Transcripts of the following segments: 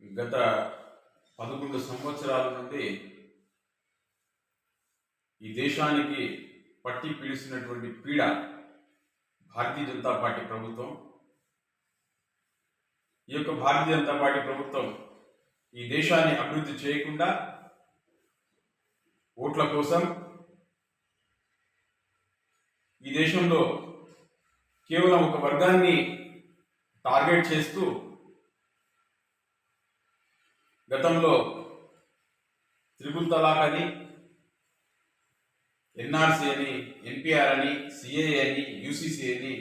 గత 11 సంవత్సరాల నుండి ఈ దేశానికి పట్టి పిలిచినటువంటి పీడ భారతీయ జనతా పార్టీ ప్రభుత్వం. ఈ యొక్క భారతీయ జనతా పార్టీ ప్రభుత్వం ఈ దేశాన్ని అభివృద్ధి చేయకుండా ఓట్ల కోసం ఈ దేశంలో కేవలం ఒక వర్గాన్ని టార్గెట్ చేస్తూ గతంలో త్రిపుల్ తలాక్ అని, ఎన్ఆర్సీ అని, ఎన్పిఆర్ అని, సిఏఏ అని, యూసీసీ అని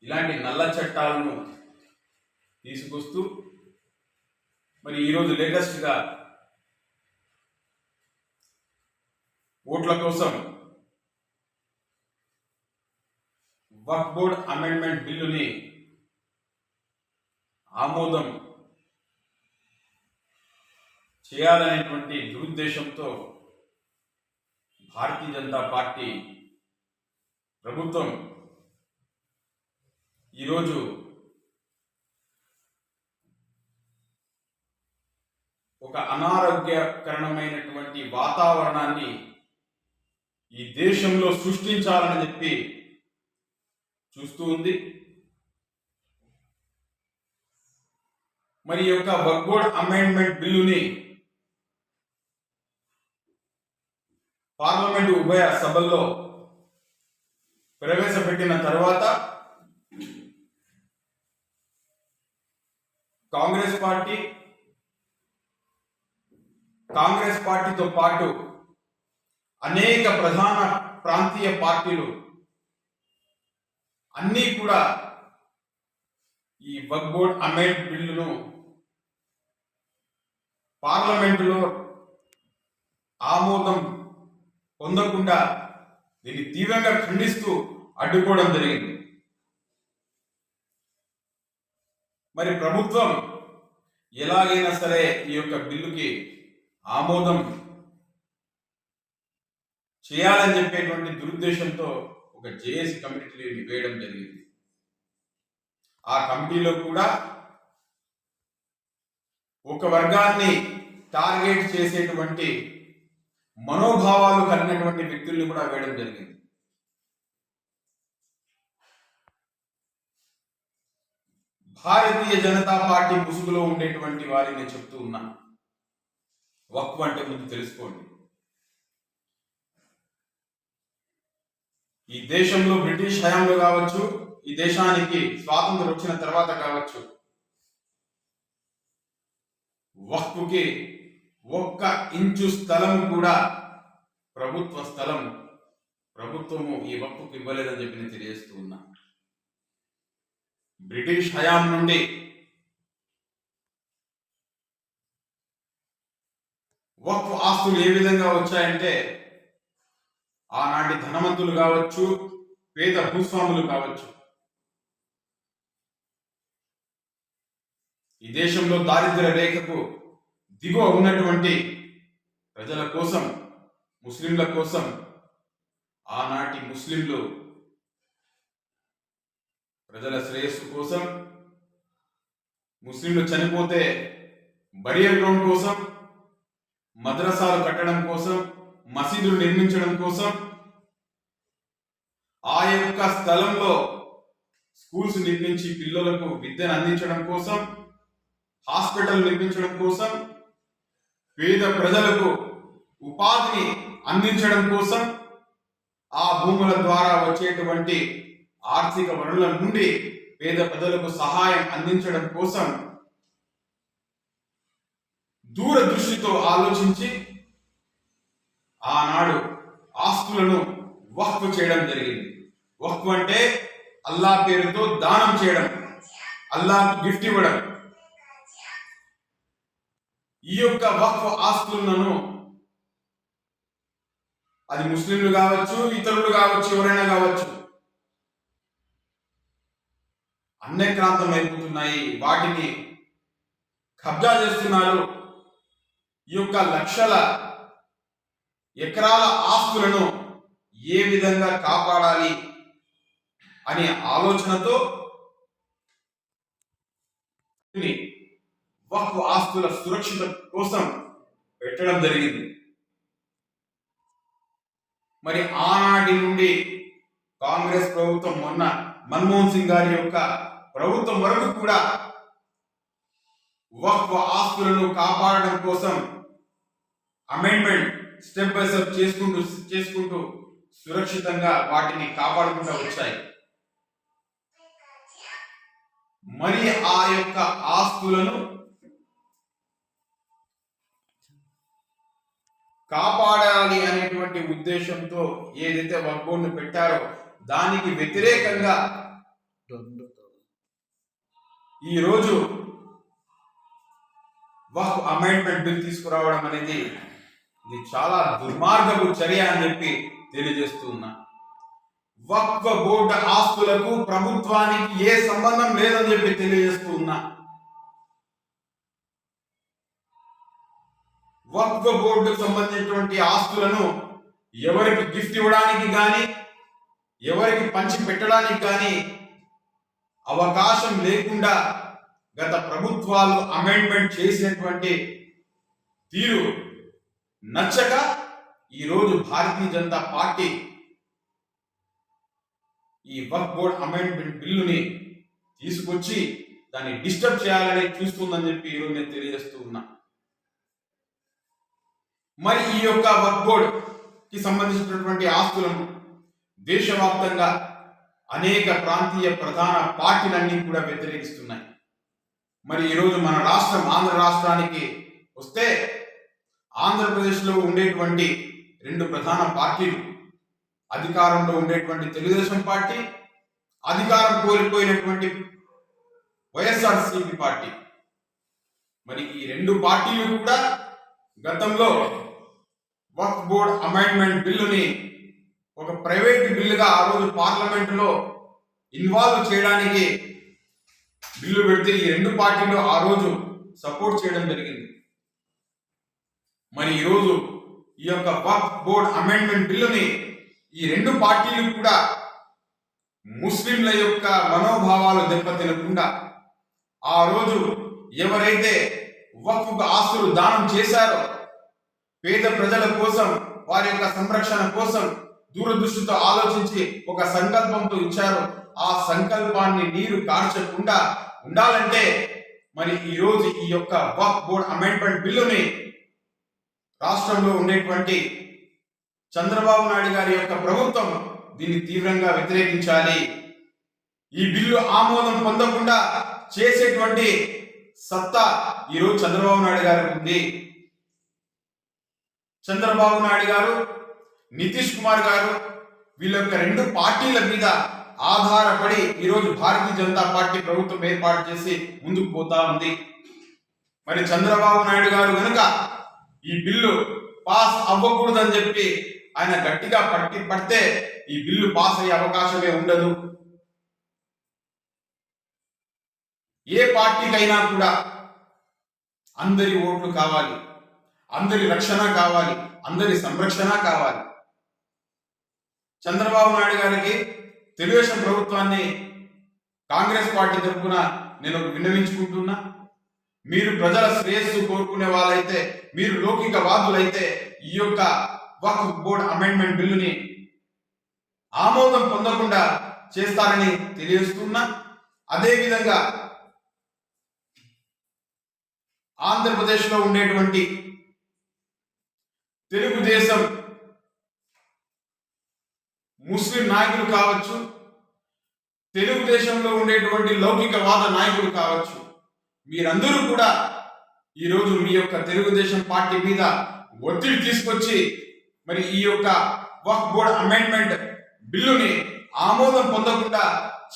ఇలాంటి నల్ల చట్టాలను తీసుకొస్తూ మరి ఈరోజు లేటెస్ట్గా ఓట్ల కోసం వక్ఫ్ బోర్డ్ అమెండ్మెంట్ బిల్లుని ఆమోదం చేయాలనేటువంటి దురుద్దేశంతో భారతీయ జనతా పార్టీ ప్రభుత్వం ఈరోజు ఒక అనారోగ్యకరమైనటువంటి వాతావరణాన్ని ఈ దేశంలో సృష్టించాలని చెప్పి చూస్తూ ఉంది. మరి యొక్క వక్ఫ్ బోర్డ్ అమెండ్మెంట్ బిల్లుని పార్లమెంటు ఉభయ సభల్లో ప్రవేశపెట్టిన తర్వాత కాంగ్రెస్ పార్టీతో పాటు అనేక ప్రధాన ప్రాంతీయ పార్టీలు అన్నీ కూడా ఈ వక్ఫ్ బోర్డ్ అమెండ్మెంట్ బిల్లును పార్లమెంటులో ఆమోదం పొందకుండా దీన్ని తీవ్రంగా ఖండిస్తూ అడ్డుకోవడం జరిగింది. మరి ప్రభుత్వం ఎలాగైనా సరే ఈ యొక్క బిల్లుకి ఆమోదం చేయాలని చెప్పేటువంటి దురుద్దేశంతో ఒక జేఏసీ కమిటీని వేయడం జరిగింది. ఆ కమిటీలో కూడా ఒక వర్గాన్ని టార్గెట్ చేసేటువంటి మనోభావాలు కలిగినటువంటి వ్యక్తుల్ని కూడా వేయడం జరిగింది. భారతీయ జనతా పార్టీ ముసుగులో ఉండేటువంటి వారిని చెప్తూ ఉన్నా, వక్ఫ్ అంటే ముందు తెలుసుకోండి. ఈ దేశంలో బ్రిటిష్ హయాంలో కావచ్చు, ఈ దేశానికి స్వాతంత్రం వచ్చిన తర్వాత కావచ్చు, వక్ఫ్కి ఒక్క ఇంచు స్థలం కూడా ప్రభుత్వ స్థలం ప్రభుత్వము ఈ వక్ఫ్కి ఇవ్వలేదని చెప్పి నేను తెలియజేస్తూ ఉన్నా. బ్రిటిష్ హయాం నుండి వక్ఫ్ ఆస్తులు ఏ విధంగా వచ్చాయంటే, ఆనాటి ధనవంతులు కావచ్చు, పేద భూస్వాములు కావచ్చు, ఈ దేశంలో దారిద్ర్య రేఖకు దిగువ ఉన్నటువంటి ప్రజల కోసం, ముస్లింల కోసం ఆనాటి ముస్లింలు ప్రజల శ్రేయస్సు కోసం, ముస్లింలు చనిపోతే బరియల్ గ్రౌండ్ కోసం, మద్రసాలు కట్టడం కోసం, మసీదులు నిర్మించడం కోసం, ఆ యొక్క స్థలంలో స్కూల్స్ నిర్మించి పిల్లలకు విద్యను అందించడం కోసం, హాస్పిటల్ నిర్మించడం కోసం, పేద ప్రజలకు ఉపాధిని అందించడం కోసం, ఆ భూముల ద్వారా వచ్చేటువంటి ఆర్థిక వనరుల నుండి పేద ప్రజలకు సహాయం అందించడం కోసం దూరదృష్టితో ఆలోచించి ఆనాడు ఆస్తులను వక్ఫ్ చేయడం జరిగింది. వక్ఫ్ అంటే అల్లా పేరుతో దానం చేయడం, అల్లాహ్ గిఫ్ట్ ఇవ్వడం. ఈ యొక్క వక్ఫ్ ఆస్తులను అది ముస్లింలు కావచ్చు, ఇతరులు కావచ్చు, ఎవరైనా కావచ్చు, అన్యక్రాంతం అయిపోతున్నాయి, వాటిని కబ్జా చేస్తున్నారు. ఈ యొక్క లక్షల ఎకరాల ఆస్తులను ఏ విధంగా కాపాడాలి అనే ఆలోచనతో వక్ఫ్ ఆస్తుల సురక్షిత కోసం పెట్టడం జరిగింది. మరి ఆనాటి నుండి కాంగ్రెస్ ప్రభుత్వం మొన్న మన్మోహన్ సింగ్ గారి యొక్క ప్రభుత్వం వరకు కూడా వక్ఫ్ ఆస్తులను కాపాడడం కోసం అమెండ్మెంట్ స్టెప్ బై స్టెప్ చేసుకుంటూ సురక్షితంగా వాటిని కాపాడుకుంటూ వచ్చాయి. మరి ఆ యొక్క ఆస్తులను కాపాడాలి అనేటువంటి ఉద్దేశంతో ఏదైతే వక్ఫ్ బోర్డును పెట్టారో దానికి వ్యతిరేకంగా ఈరోజు వక్ఫ్ అమెండ్మెంట్ బిల్ తీసుకురావడం అనేది ఇది చాలా దుర్మార్గపు చర్య అని చెప్పి తెలియజేస్తూ ఉన్నా. వక్ఫ్ బోర్డు ఆస్తులకు ప్రభుత్వానికి ఏ సంబంధం లేదని చెప్పి తెలియజేస్తూ ఉన్నా. వక్ఫ్ బోర్డుకు సంబంధించినటువంటి ఆస్తులను ఎవరికి గిఫ్ట్ ఇవ్వడానికి కానీ ఎవరికి పంచి పెట్టడానికి కానీ అవకాశం లేకుండా గత ప్రభుత్వాలు అమెండ్మెంట్ చేసినటువంటి తీరు నచ్చక ఈరోజు భారతీయ జనతా పార్టీ ఈ వక్ఫ్ బోర్డ్ అమెండ్మెంట్ బిల్లుని తీసుకొచ్చి దాన్ని డిస్టర్బ్ చేయాలని చూస్తుందని చెప్పి ఈరోజు నేను తెలియజేస్తూ ఉన్నా. మరి ఈ యొక్క వక్ఫ్ బోర్డ్ కి సంబంధించినటువంటి ఆస్తులను దేశవ్యాప్తంగా అనేక ప్రాంతీయ ప్రధాన పార్టీలన్నీ కూడా వ్యతిరేకిస్తున్నాయి. మరి ఈరోజు మన రాష్ట్రం ఆంధ్ర రాష్ట్రానికి వస్తే ఆంధ్రప్రదేశ్లో ఉండేటువంటి రెండు ప్రధాన పార్టీలు, అధికారంలో ఉండేటువంటి తెలుగుదేశం పార్టీ, అధికారం కోల్పోయినటువంటి వైఎస్ఆర్సీపీ పార్టీ. మరి ఈ రెండు పార్టీలు కూడా గతంలో వక్ఫ్ బోర్డ్ అమెండ్మెంట్ బిల్లుని ఒక ప్రైవేట్ బిల్లుగా ఆ రోజు పార్లమెంటులో ఇన్వాల్వ్ చేయడానికి బిల్లు పెడితే ఈ రెండు పార్టీలు ఆ రోజు సపోర్ట్ చేయడం జరిగింది. మరి ఈరోజు ఈ యొక్క వక్ఫ్ బోర్డ్ అమెండ్మెంట్ బిల్లుని ఈ రెండు పార్టీలు కూడా ముస్లింల యొక్క మనోభావాలు దెబ్బతినకుండా ఆ రోజు ఎవరైతే వక్ఫ్ ఆస్తులు దానం చేశారో, పేద ప్రజల కోసం వారి యొక్క సంరక్షణ కోసం దూరదృష్టితో ఆలోచించి ఒక సంకల్పంతో ఇచ్చారో, ఆ సంకల్పాన్ని నీరు కార్చకుండా ఉండాలంటే మరి ఈ రోజు ఈ యొక్క వక్ఫ్ బోర్డ్ అమెండ్మెంట్ బిల్లుని రాష్ట్రంలో ఉండేటువంటి చంద్రబాబు నాయుడు గారి యొక్క ప్రభుత్వం దీన్ని తీవ్రంగా వ్యతిరేకించాలి. ఈ బిల్లు ఆమోదం పొందకుండా చేసేటువంటి సత్తా ఈరోజు చంద్రబాబు నాయుడు గారికి ఉంది. చంద్రబాబు నాయుడు గారు, నితీష్ కుమార్ గారు వీళ్ళ యొక్క రెండు పార్టీల మీద ఆధారపడి ఈరోజు భారతీయ జనతా పార్టీ ప్రభుత్వం ఏర్పాటు చేసి ముందుకు పోతా ఉంది. మరి చంద్రబాబు నాయుడు గారు కనుక ఈ బిల్లు పాస్ అవ్వకూడదని చెప్పి ఆయన గట్టిగా పడితే ఈ బిల్లు పాస్ అయ్యే అవకాశమే ఉండదు. ఏ పార్టీకైనా కూడా అందరి ఓట్లు కావాలి, అందరి రక్షణ కావాలి, అందరి సంరక్షణ కావాలి. చంద్రబాబు నాయుడు గారికి తెలుగుదేశం ప్రభుత్వాన్ని కాంగ్రెస్ పార్టీ తరఫున నేను విన్నవించుకుంటున్నా. మీరు ప్రజల శ్రేయస్సు కోరుకునే వాళ్ళైతే, మీరు లౌకికవాదులైతే ఈ యొక్క వక్ఫ్ బోర్డ్ అమెండ్మెంట్ బిల్లుని ఆమోదం పొందకుండా చేస్తారని తెలియజేస్తున్నా. అదేవిధంగా ఆంధ్రప్రదేశ్లో ఉండేటువంటి తెలుగుదేశం ముస్లిం నాయకులు కావచ్చు, తెలుగుదేశంలో ఉండేటువంటి లౌకికవాద నాయకులు కావచ్చు, మీరందరూ కూడా ఈరోజు మీ యొక్క తెలుగుదేశం పార్టీ మీద ఒత్తిడి తీసుకొచ్చి మరి ఈ యొక్క వక్ఫ్ బోర్డ్ అమెండ్మెంట్ బిల్లుని ఆమోదం పొందకుండా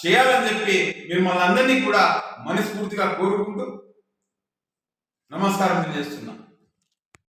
చేయాలని చెప్పి మిమ్మల్ని అందరినీ కూడా మనస్ఫూర్తిగా కోరుకుంటూ నమస్కారం తెలియజేస్తున్నా.